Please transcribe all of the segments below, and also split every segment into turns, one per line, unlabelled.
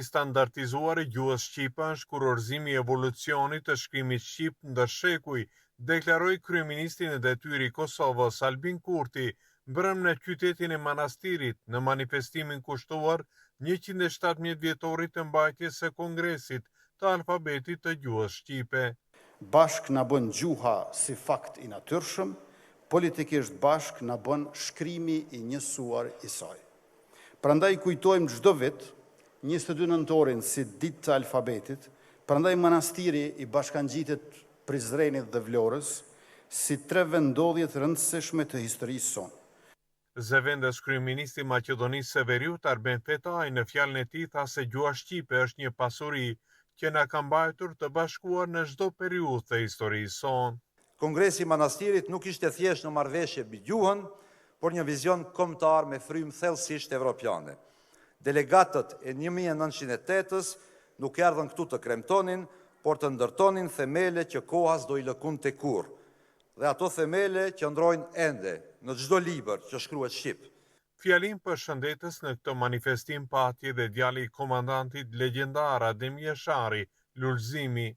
Standardizuar e gjuhës shqipe është kurorëzimi i evolucionit të shkrimit shqip ndër shekuj, deklaroi kryeministri në detyrë i Kosovës Albin Kurti mbrëmje në qytetin e Manastirit në manifestimin kushtuar 117 vjetorit të mbajtjes së Kongresit të alfabetit të gjuhës shqipe.
Bashk na bën gjuha si fakt i natyrshëm, politikisht bashk na bën shkrimi i njësuar i saj. Prandaj kujtojmë çdo vit 22 nëntorin si ditë të alfabetit, prandaj Manastiri i bashkangjitet Prizrenit dhe Vlorës si tre vendodhje të rëndësishme të historisë sonë.
Zëvendës kryeministri i Maqedonisë së Veriut Arben Fetaj në fjalën e tij tha se gjuha shqipe është një pasuri që na ka mbajtur të bashkuar në çdo periudhë të historisë sonë.
Kongresi i Manastirit nuk ishte thjesht në marrëveshje mbi gjuhën, por një vizion kombëtar me frymë thellësisht evropiane. Delegatët e 1908-s nuk erdhën këtu të kremtonin, por të ndërtonin themele që koha s'do i lëkunte kurrë. Dhe ato themele qëndrojnë ende në çdo libër që shkruhet shqip.
Fjalim për shëndetës në këtë manifestim pati dhe djali i komandantit legjendar Adem Jeshari, Lulzimi.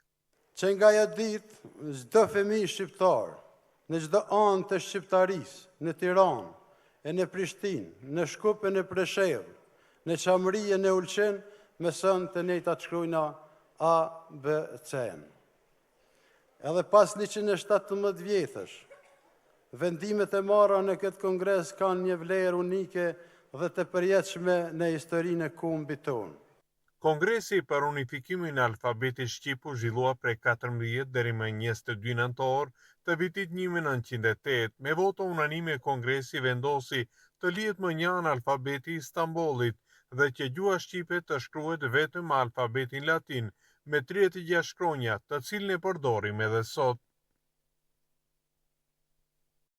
Që nga ajo ditë, çdo fëmijë shqiptar, në çdo anë të shqiptarisë, në Tiranë, e në Prishtinë, në Shkup e në Preshevë, në Çamëri e në Ulqen, mëson të nejta të shkruajna A, B, C-n. Edhe pas 117 vjetësh, vendimet e marra në këtë kongres kanë një vlerë unike dhe të përjetshme në historinë e kombit tonë.
Kongresi për unifikimin e alfabetit shqip u zhvillua prej 14 deri më 22 nëntor të vitit 1908, me voto unanime Kongresi vendosi të lihet më një anë alfabeti i Stambollit dhe që gjuha shqipe të shkruhet vetëm me alfabetin latin me 36 shkronja, të cilën e përdorim edhe sot.